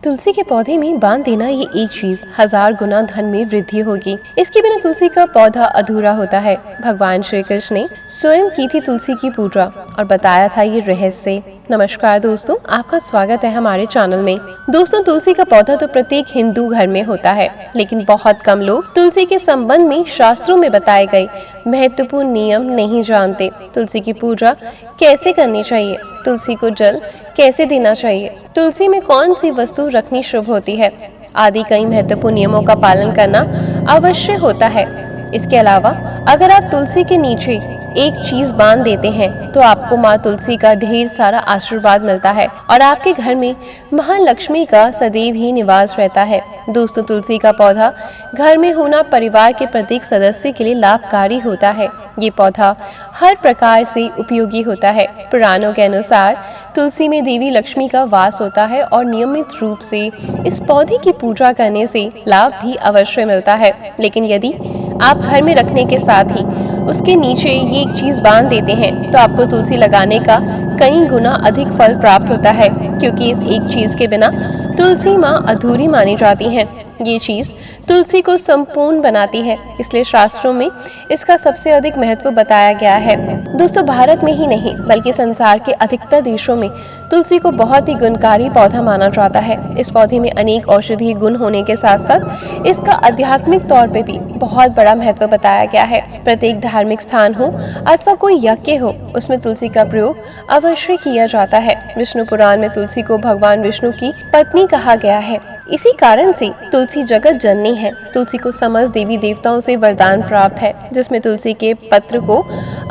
तुलसी के पौधे में बांध देना ये एक चीज 1000 गुना धन में वृद्धि होगी। इसके बिना तुलसी का पौधा अधूरा होता है। भगवान श्री कृष्ण ने स्वयं की थी तुलसी की पूजा और बताया था ये रहस्य। नमस्कार दोस्तों, आपका स्वागत है हमारे चैनल में। दोस्तों, तुलसी का पौधा तो प्रत्येक हिंदू घर में होता है, लेकिन बहुत कम लोग तुलसी के संबंध में शास्त्रों में बताए गए महत्वपूर्ण नियम नहीं जानते। तुलसी की पूजा कैसे करनी चाहिए, तुलसी को जल कैसे देना चाहिए, तुलसी में कौन सी वस्तु रखनी शुभ होती है आदि कई महत्वपूर्ण नियमों का पालन करना अवश्य होता है। इसके अलावा अगर आप तुलसी के नीचे एक चीज बांध देते हैं तो आपको माँ तुलसी का ढेर सारा आशीर्वाद मिलता है और आपके घर में महालक्ष्मी का सदैव ही निवास रहता है। दोस्तों, तुलसी का पौधा घर में होना परिवार के प्रत्येक सदस्य के लिए लाभकारी होता है। ये पौधा हर प्रकार से उपयोगी होता है। पुराणों के अनुसार तुलसी में देवी लक्ष्मी का वास होता है और नियमित रूप से इस पौधे की पूजा करने से लाभ भी अवश्य मिलता है। लेकिन यदि आप घर में रखने के साथ ही उसके नीचे ये एक चीज बांध देते हैं तो आपको तुलसी लगाने का कई गुना अधिक फल प्राप्त होता है, क्योंकि इस एक चीज के बिना तुलसी माँ अधूरी मानी जाती है। ये चीज तुलसी को संपूर्ण बनाती है, इसलिए शास्त्रों में इसका सबसे अधिक महत्व बताया गया है। दोस्तों, भारत में ही नहीं बल्कि संसार के अधिकतर देशों में तुलसी को बहुत ही गुणकारी पौधा माना जाता है। इस पौधे में अनेक औषधीय गुण होने के साथ साथ इसका आध्यात्मिक तौर पे भी बहुत बड़ा महत्व बताया गया है। प्रत्येक धार्मिक स्थान हो अथवा कोई यज्ञ हो, उसमें तुलसी का प्रयोग अवश्य किया जाता है। विष्णु पुराण में तुलसी को भगवान विष्णु की पत्नी कहा गया है। इसी कारण से तुलसी जगत जननी है। तुलसी को समस्त देवी देवताओं से वरदान प्राप्त है, जिसमें तुलसी के पत्र को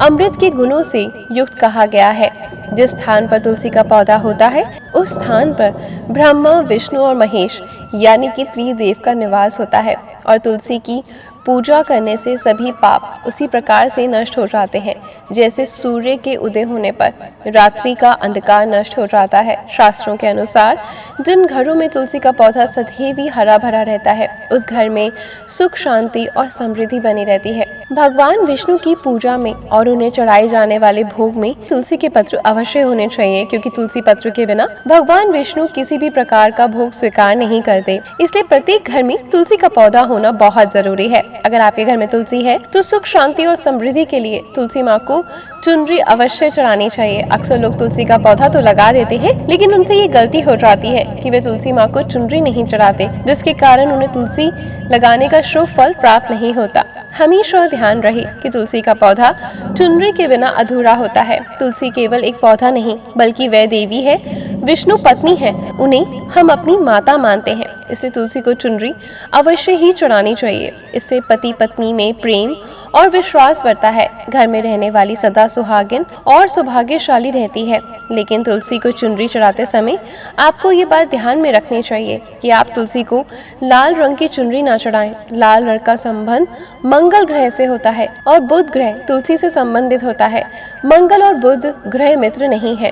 अमृत के गुणों से युक्त कहा गया है। जिस स्थान पर तुलसी का पौधा होता है उस स्थान पर ब्रह्मा, विष्णु और महेश यानी कि त्रिदेव का निवास होता है और तुलसी की पूजा करने से सभी पाप उसी प्रकार से नष्ट हो जाते हैं जैसे सूर्य के उदय होने पर रात्रि का अंधकार नष्ट हो जाता है। शास्त्रों के अनुसार जिन घरों में तुलसी का पौधा सदैव ही हरा भरा रहता है उस घर में सुख, शांति और समृद्धि बनी रहती है। भगवान विष्णु की पूजा में और उन्हें चढ़ाए जाने वाले भोग में तुलसी के पत्र अवश्य होने चाहिए, क्योंकि तुलसी पत्र के बिना भगवान विष्णु किसी भी प्रकार का भोग स्वीकार नहीं करते। इसलिए प्रत्येक घर में तुलसी का पौधा होना बहुत जरूरी है। अगर आपके घर में तुलसी है तो सुख, शांति और समृद्धि के लिए तुलसी माँ को चुनरी अवश्य चढ़ानी चाहिए। अक्सर लोग तुलसी का पौधा तो लगा देते हैं, लेकिन उनसे ये गलती हो जाती है कि वे तुलसी माँ को चुनरी नहीं चढ़ाते, जिसके कारण उन्हें तुलसी लगाने का शुभ फल प्राप्त नहीं होता। हमेशा ध्यान रहे कि तुलसी का पौधा चुनरी के बिना अधूरा होता है। तुलसी केवल एक पौधा नहीं बल्कि वह देवी है, विष्णु पत्नी है, उन्हें हम अपनी माता मानते हैं। इसलिए तुलसी को चुनरी अवश्य ही चढ़ानी चाहिए। इससे पति पत्नी में प्रेम और विश्वास बढ़ता है। घर में रहने वाली सदा सुहागिन और सौभाग्यशाली रहती है। लेकिन तुलसी को चुनरी चढ़ाते समय आपको ये बात ध्यान में रखनी चाहिए कि आप तुलसी को लाल रंग की चुनरी ना चढ़ाएं। लाल रंग का संबंध मंगल ग्रह से होता है और बुध ग्रह तुलसी से संबंधित होता है। मंगल और बुध ग्रह मित्र नहीं है।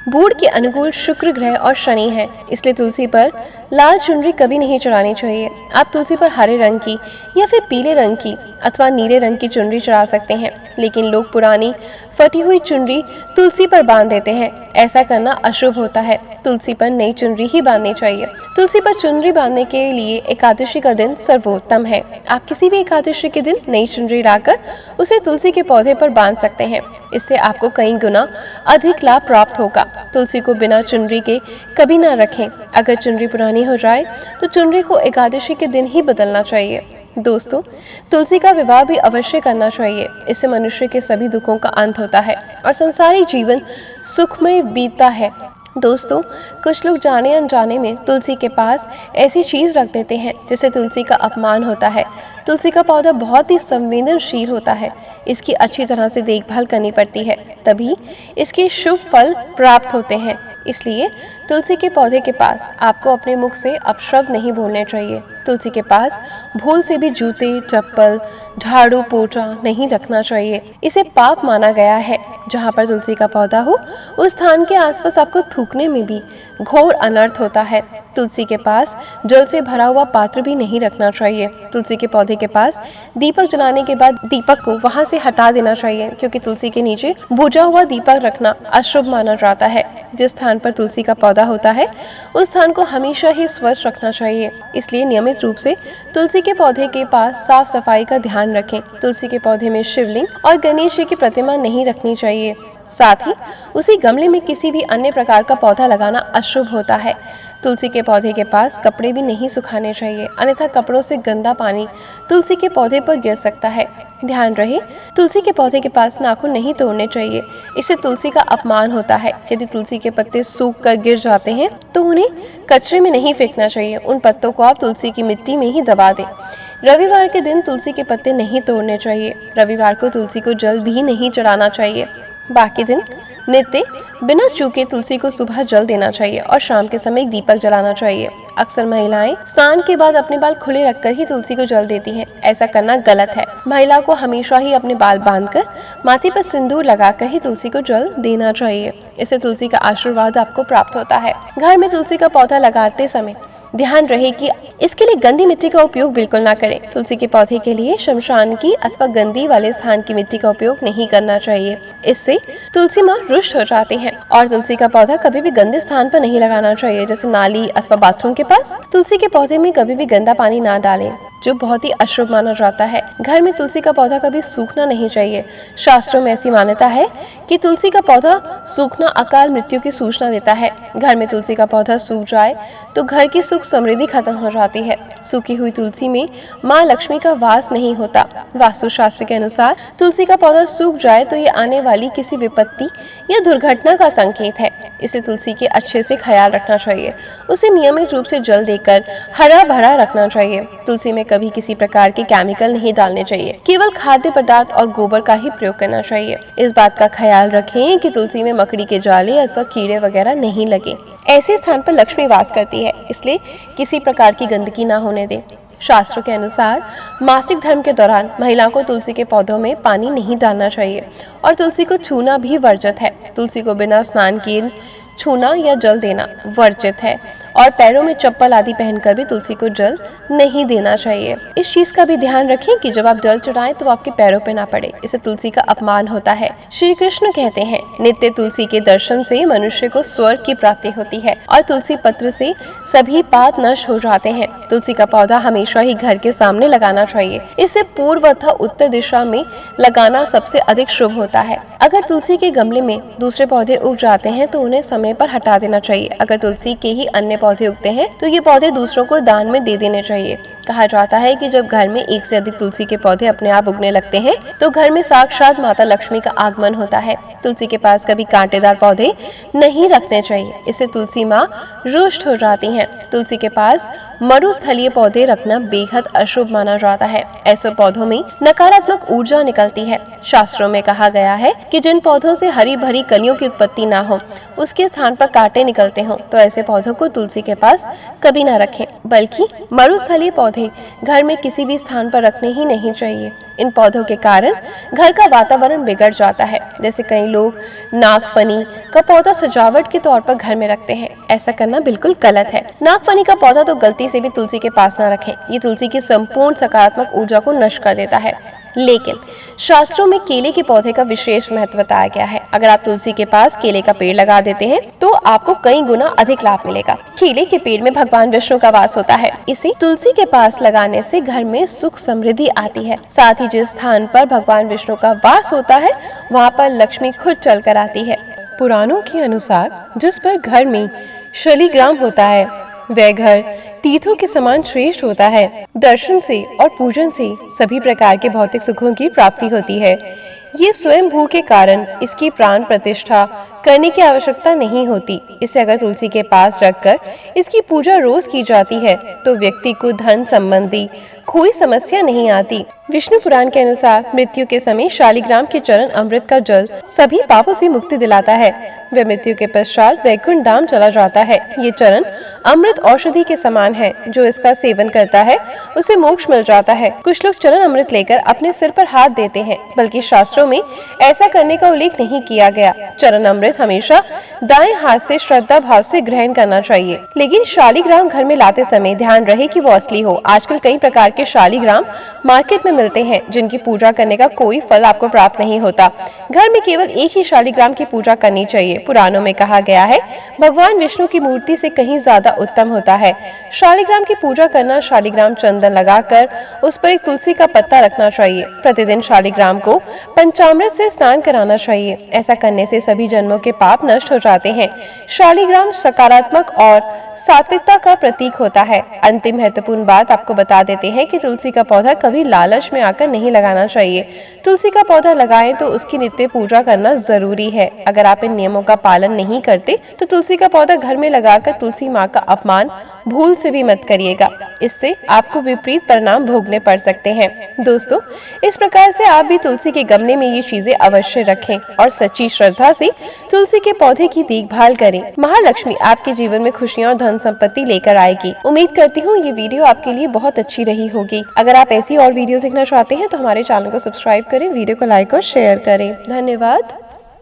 बुध के अनुकूल शुक्र ग्रह और शनि है, इसलिए तुलसी पर लाल चुनरी कभी नहीं चढ़ानी चाहिए। आप तुलसी पर हरे रंग की या फिर पीले रंग की अथवा नीले रंग की चुनरी चढ़ा सकते हैं, लेकिन लोग पुरानी फटी हुई चुनरी तुलसी पर बांध देते हैं। ऐसा करना अशुभ होता है। तुलसी पर नई चुनरी ही बांधनी चाहिए। तुलसी पर चुनरी बांधने के लिए एकादशी का दिन सर्वोत्तम है। आप किसी भी एकादशी के दिन नई चुनरी लाकर उसे तुलसी के पौधे पर बांध सकते हैं। इससे आपको कई गुना अधिक लाभ प्राप्त होगा। तुलसी को बिना चुनरी के कभी ना रखें। अगर चुनरी पुरानी हो जाए तो चुनरी को एकादशी के दिन ही बदलना चाहिए। दोस्तों, तुलसी का विवाह भी अवश्य करना चाहिए। इससे मनुष्य के सभी दुखों का अंत होता है और संसारिक जीवन सुखमय बीतता है। दोस्तों, कुछ लोग जाने अनजाने में तुलसी के पास ऐसी चीज रख देते हैं जिससे तुलसी का अपमान होता है। तुलसी का पौधा बहुत ही संवेदनशील होता है। इसकी अच्छी तरह से देखभाल करनी पड़ती है, तभी इसके शुभ फल प्राप्त होते हैं। इसलिए तुलसी के पौधे के पास आपको अपने मुख से अपशब्द नहीं बोलने चाहिए। तुलसी के पास भूल से भी जूते, चप्पल, झाड़ू, पोछा नहीं रखना चाहिए। इसे पाप माना गया है। जहाँ पर तुलसी का पौधा हो उस स्थान के आसपास आपको थूकने में भी घोर अनर्थ होता है। तुलसी के पास जल से भरा हुआ पात्र भी नहीं रखना चाहिए। तुलसी के पौधे के पास दीपक जलाने के बाद दीपक को वहां से हटा देना चाहिए, क्योंकि तुलसी के नीचे बुझा हुआ दीपक रखना अशुभ माना जाता है। जिस स्थान पर तुलसी का पौधा होता है उस स्थान को हमेशा ही स्वच्छ रखना चाहिए, इसलिए नियमित रूप से तुलसी के पौधे के पास साफ सफाई का ध्यान रखें। तुलसी के पौधे में शिवलिंग और गणेश जी की प्रतिमा नहीं रखनी चाहिए। साथ ही उसी गमले में किसी भी अन्य प्रकार का पौधा लगाना अशुभ होता है। तुलसी के पौधे के पास कपड़े भी नहीं सुखाने चाहिए, अन्यथा कपड़ों से गंदा पानी तुलसी के पौधे पर गिर सकता है। ध्यान रहे, तुलसी के पौधे के पास नाखून नहीं तोड़ने चाहिए, इससे तुलसी का अपमान होता है। यदि तुलसी के पत्ते सूख कर गिर जाते हैं तो उन्हें कचरे में नहीं फेंकना चाहिए, उन पत्तों को आप तुलसी की मिट्टी में ही दबा दें। रविवार के दिन तुलसी के पत्ते नहीं तोड़ने चाहिए। रविवार को तुलसी को जल भी नहीं चढ़ाना चाहिए। बाकी दिन नित्य बिना चूके तुलसी को सुबह जल देना चाहिए और शाम के समय एक दीपक जलाना चाहिए। अक्सर महिलाएं स्नान के बाद अपने बाल खुले रखकर ही तुलसी को जल देती हैं। ऐसा करना गलत है। महिला को हमेशा ही अपने बाल बांधकर माथे पर सिंदूर लगाकर ही तुलसी को जल देना चाहिए। इससे तुलसी का आशीर्वाद आपको प्राप्त होता है। घर में तुलसी का पौधा लगाते समय ध्यान रहे कि इसके लिए गंदी मिट्टी का उपयोग बिल्कुल ना करें। तुलसी के पौधे के लिए शमशान की अथवा गंदी वाले स्थान की मिट्टी का उपयोग नहीं करना चाहिए, इससे तुलसी माँ रुष्ट हो जाती हैं। और तुलसी का पौधा कभी भी गंदे स्थान पर नहीं लगाना चाहिए, जैसे नाली अथवा बाथरूम के पास। तुलसी के पौधे में कभी भी गंदा पानी ना डालें, जो बहुत ही अशुभ माना जाता है। घर में तुलसी का पौधा कभी सूखना नहीं चाहिए। शास्त्रों में ऐसी मान्यता है कि तुलसी का पौधा सूखना अकाल मृत्यु की सूचना देता है। घर में तुलसी का पौधा सूख जाए तो घर की सुख समृद्धि खत्म हो जाती है। सूखी हुई तुलसी में माँ लक्ष्मी का वास नहीं होता। वास्तु शास्त्र के अनुसार तुलसी का पौधा सूख जाए तो ये आने वाली किसी विपत्ति या दुर्घटना का संकेत है। इसे तुलसी के अच्छे से ख्याल रखना चाहिए। उसे नियमित रूप से जल देकर हरा भरा रखना चाहिए। तुलसी में कभी किसी प्रकार के केमिकल नहीं डालने चाहिए। केवल खाद्य पदार्थ और गोबर का ही प्रयोग करना चाहिए। इस बात का ख्याल रखें कि तुलसी में मकड़ी के जाले अथवा कीड़े वगैरह नहीं लगे। ऐसे स्थान पर लक्ष्मी वास करती है, इसलिए किसी प्रकार की गंदगी ना होने दें। शास्त्रों के अनुसार मासिक धर्म के दौरान महिलाओं को तुलसी के पौधों में पानी नहीं डालना चाहिए और तुलसी को छूना भी वर्जित है। तुलसी को बिना स्नान किए छूना या जल देना वर्जित है और पैरों में चप्पल आदि पहनकर भी तुलसी को जल नहीं देना चाहिए। इस चीज का भी ध्यान रखें कि जब आप जल चढ़ाएं तो आपके पैरों पे ना पड़े, इससे तुलसी का अपमान होता है। श्री कृष्ण कहते हैं, नित्य तुलसी के दर्शन से मनुष्य को स्वर्ग की प्राप्ति होती है और तुलसी पत्र से सभी पाप नष्ट हो जाते हैं। तुलसी का पौधा हमेशा ही घर के सामने लगाना चाहिए। इसे पूर्व अथवा उत्तर दिशा में लगाना सबसे अधिक शुभ होता है। अगर तुलसी के गमले में दूसरे पौधे उग जाते हैं तो उन्हें समय पर हटा देना चाहिए। अगर तुलसी के ही अन्य पौधे उगते हैं तो ये पौधे दूसरों को दान में दे देने चाहिए। कहा जाता है कि जब घर में एक से अधिक तुलसी के पौधे अपने आप उगने लगते हैं तो घर में साक्षात माता लक्ष्मी का आगमन होता है। तुलसी के पास कभी कांटेदार पौधे नहीं रखने चाहिए, इससे तुलसी माँ रुष्ट हो जाती हैं। तुलसी के पास मरुस्थलीय पौधे रखना बेहद अशुभ माना जाता है। ऐसे पौधों में नकारात्मक ऊर्जा निकलती है। शास्त्रों में कहा गया है कि जिन पौधों से हरी भरी कलियों की उत्पत्ति ना हो, उसके स्थान पर कांटे निकलते हों, तो ऐसे पौधों को तुलसी के पास कभी ना रखें। बल्कि मरुस्थलीय पौधे घर में किसी भी स्थान पर रखने ही नहीं चाहिए। इन पौधों के कारण घर का वातावरण बिगड़ जाता है। जैसे कई लोग नागफनी का पौधा सजावट के तौर पर घर में रखते हैं, ऐसा करना बिल्कुल गलत है। नागफनी का पौधा तो गलती से भी तुलसी के पास ना रखें, ये तुलसी की संपूर्ण सकारात्मक ऊर्जा को नष्ट कर देता है। लेकिन शास्त्रों में केले के पौधे का विशेष महत्व बताया गया है। अगर आप तुलसी के पास केले का पेड़ लगा देते हैं तो आपको कई गुना अधिक लाभ मिलेगा। केले के पेड़ में भगवान विष्णु का वास होता है, इसे तुलसी के पास लगाने से घर में सुख समृद्धि आती है। साथ ही जिस स्थान पर भगवान विष्णु का वास होता है वहाँ पर लक्ष्मी खुद चल कर आती है। पुराणों के अनुसार जिस पर घर में शालिग्राम होता है वह घर तीर्थों के समान श्रेष्ठ होता है। दर्शन से और पूजन से सभी प्रकार के भौतिक सुखों की प्राप्ति होती है। ये स्वयं भू के कारण इसकी प्राण प्रतिष्ठा करने की आवश्यकता नहीं होती। इसे अगर तुलसी के पास रखकर इसकी पूजा रोज की जाती है तो व्यक्ति को धन संबंधी कोई समस्या नहीं आती। विष्णु पुराण के अनुसार मृत्यु के समय शालिग्राम के चरण अमृत का जल सभी पापों से मुक्ति दिलाता है। वह मृत्यु के पश्चात वैकुंठ धाम चला जाता है। ये चरण अमृत औषधि के समान है, जो इसका सेवन करता है उसे मोक्ष मिल जाता है। कुछ लोग चरण अमृत लेकर अपने सिर पर हाथ देते हैं, बल्कि शास्त्रों में ऐसा करने का उल्लेख नहीं किया गया। चरण अमृत अमृत हमेशा दाएं हाथ से श्रद्धा भाव से ग्रहण करना चाहिए। लेकिन शालिग्राम घर में लाते समय ध्यान रहे कि वो असली हो। आजकल कई प्रकार के शालिग्राम मार्केट में मिलते हैं जिनकी पूजा करने का कोई फल आपको प्राप्त नहीं होता। घर में केवल एक ही शालिग्राम की पूजा करनी चाहिए। पुराणों में कहा गया है भगवान विष्णु की मूर्ति से कहीं ज्यादा उत्तम होता है। शालिग्राम की पूजा करना, शालिग्राम चंदन लगाकर उस पर एक तुलसी का पत्ता रखना चाहिए। प्रतिदिन शालिग्राम को पंचामृत से स्नान कराना चाहिए। ऐसा करने से सभी जन्मों के पाप नष्ट हो जाते हैं। शालिग्राम सकारात्मक और सात्विकता का प्रतीक होता है। अंतिम महत्वपूर्ण बात आपको बता देते हैं कि तुलसी का पौधा कभी लालच में आकर नहीं लगाना चाहिए। तुलसी का पौधा लगाएं तो उसकी नित्य पूजा करना जरूरी है। अगर आप इन नियमों का पालन नहीं करते तो तुलसी का पौधा घर में लगाकर तुलसी माँ का अपमान भूल से भी मत करिएगा। इससे आपको विपरीत परिणाम भोगने पड़ सकते हैं। दोस्तों, इस प्रकार से आप भी तुलसी के गमले में ये चीजें अवश्य रखें और सच्ची श्रद्धा से तुलसी के पौधे की देखभाल करें। महालक्ष्मी आपके जीवन में खुशियाँ और धन संपत्ति लेकर आएगी। उम्मीद करती हूँ ये वीडियो आपके लिए बहुत अच्छी रही होगी। अगर आप ऐसी और वीडियो देखना चाहते हैं तो हमारे चैनल को सब्सक्राइब करें, वीडियो को लाइक और शेयर करें। धन्यवाद।